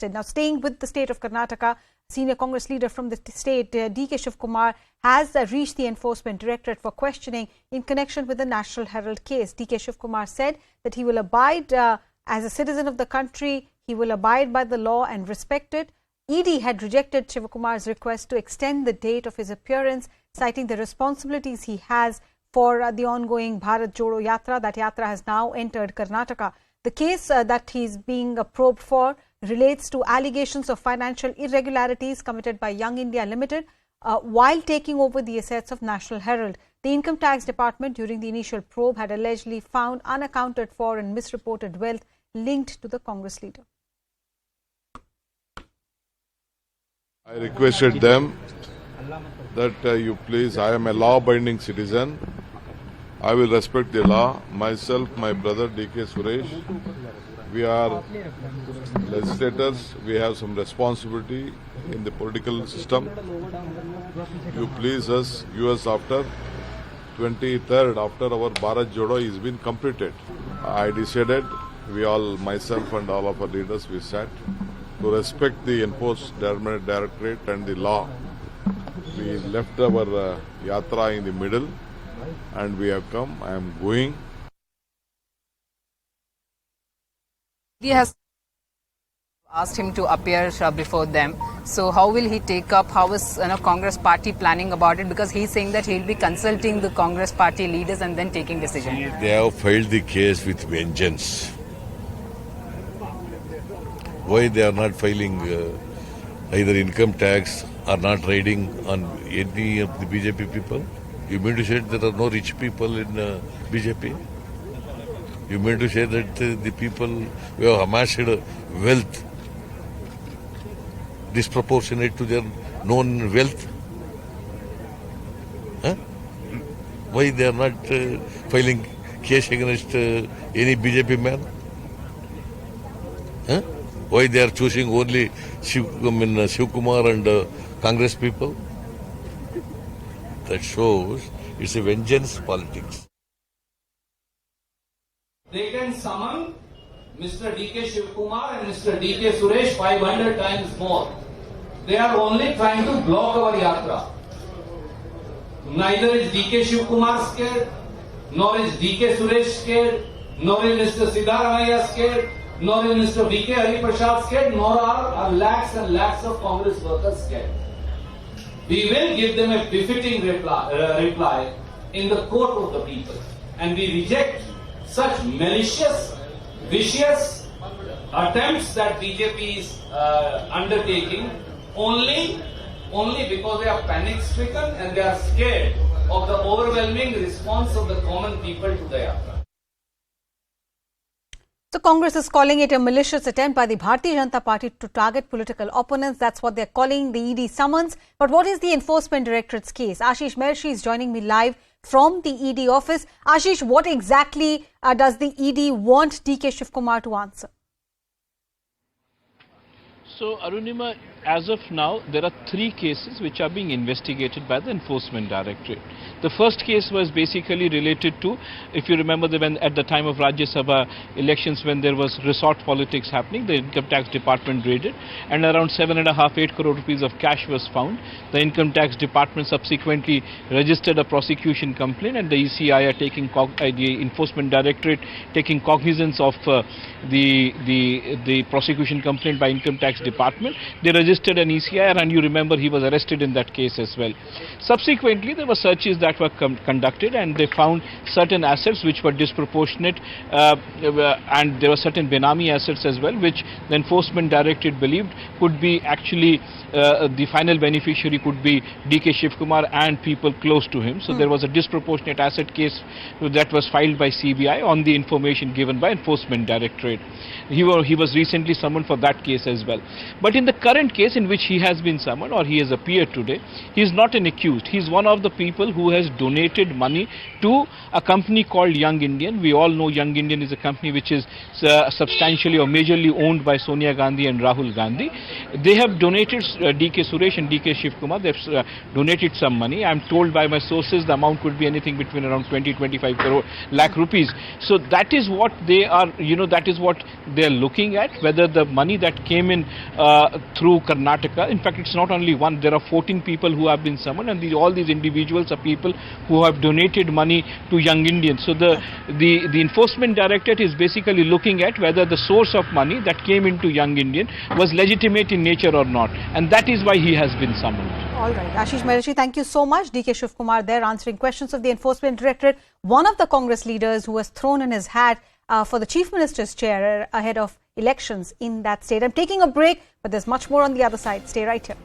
Now, staying with the state of Karnataka, senior Congress leader from the state, DK Shivakumar, has reached the Enforcement Directorate for questioning in connection with the National Herald case. DK Shivakumar said that he will abide as a citizen of the country, he will abide by the law and respect it. ED had rejected Shivakumar's request to extend the date of his appearance, citing the responsibilities he has for the ongoing BharatJodoYatra. That yatra has now entered Karnataka. The case that he is being probed for relates to allegations of financial irregularities committed by Young India Limited while taking over the assets of National Herald. The Income Tax Department during the initial probe had allegedly found unaccounted for and misreported wealth linked to the Congress leader. I requested them that you please, I am a law-abiding citizen. I will respect the law. Myself, my brother DK Suresh, we are legislators. We have some responsibility in the political system. You please give us after 23rd, after our Bharat Jodo is been completed. I decided, we all, myself and all of our leaders, we sat to respect the Enforcement Directorate and the law. We left our yatra in the middle and we have come. I am going. He has asked him to appear before them. So how will he take up? How is Congress party planning about it? Because he's saying that he'll be consulting the Congress party leaders and then taking decision. They have filed the case with vengeance. Why they are not filing either income tax or not raiding on any of the BJP people? You mean to say there are no rich people in BJP? You mean to say that the people who have amassed wealth disproportionate to their known wealth? Huh? Why they are not filing case against any BJP man? Huh? Why they are choosing only Shivkumar and Congress people? That shows it's a vengeance politics. They can summon Mr. DK Shivakumar and Mr. DK Suresh 500 times more. They are only trying to block our yatra. Neither is DK Shivakumar scared, nor is DK Suresh scared, nor is Mr. Siddaramaiah scared, nor is Mr. VK Hari Prasad scared, nor are lakhs and lakhs of Congress workers scared. We will give them a befitting reply in the court of the people. And we reject such malicious, vicious attempts that BJP is undertaking only because they are panic-stricken and they are scared of the overwhelming response of the common people to the yatra. So Congress is calling it a malicious attempt by the Bharatiya Janata Party to target political opponents. That's what they're calling the ED summons. But what is the Enforcement Directorate's case? Ashish Mershi is joining me live from the ED office. Ashish, what exactly does the ED want DK Shivakumar to answer? So, Arunima, as of now, there are 3 cases which are being investigated by the Enforcement Directorate. The first case was basically related to, if you remember, when at the time of Rajya Sabha elections, when there was resort politics happening, the Income Tax Department raided and around 7.5-8 crore rupees of cash was found. The Income Tax Department subsequently registered a prosecution complaint and the ECI are taking, the Enforcement Directorate taking cognizance of the prosecution complaint by Income Tax Department. They registered an ECI and you remember he was arrested in that case as well. Subsequently, there were searches that were conducted and they found certain assets which were disproportionate and there were certain Benami assets as well which the Enforcement Directorate believed could be actually the final beneficiary could be DK Shivakumar and people close to him. So there was a disproportionate asset case that was filed by CBI on the information given by Enforcement Directorate. He was recently summoned for that case as well. But in the current case in which he has been summoned or he has appeared today, he is not an accused. He is one of the people who has donated money to a company called Young Indian. We all know Young Indian is a company which is substantially or majorly owned by Sonia Gandhi and Rahul Gandhi. They have donated, DK Suresh and DK Shivakumar, they have donated some money. I am told by my sources the amount could be anything between around 20-25 lakh rupees. So that is what they are, that is what they are looking at, whether the money that came in through Karnataka, in fact it's not only one, there are 14 people who have been summoned, and all these individuals are people who have donated money to Young Indians. So the Enforcement Directorate is basically looking at whether the source of money that came into Young Indian was legitimate in nature or not, and that is why he has been summoned. All right, Ashish Maharishi, thank you so much. DK Shivakumar there answering questions of the Enforcement Directorate, one of the Congress leaders who has thrown in his hat for the Chief Minister's chair ahead of elections in that state. I'm taking a break, but there's much more on the other side. Stay right here.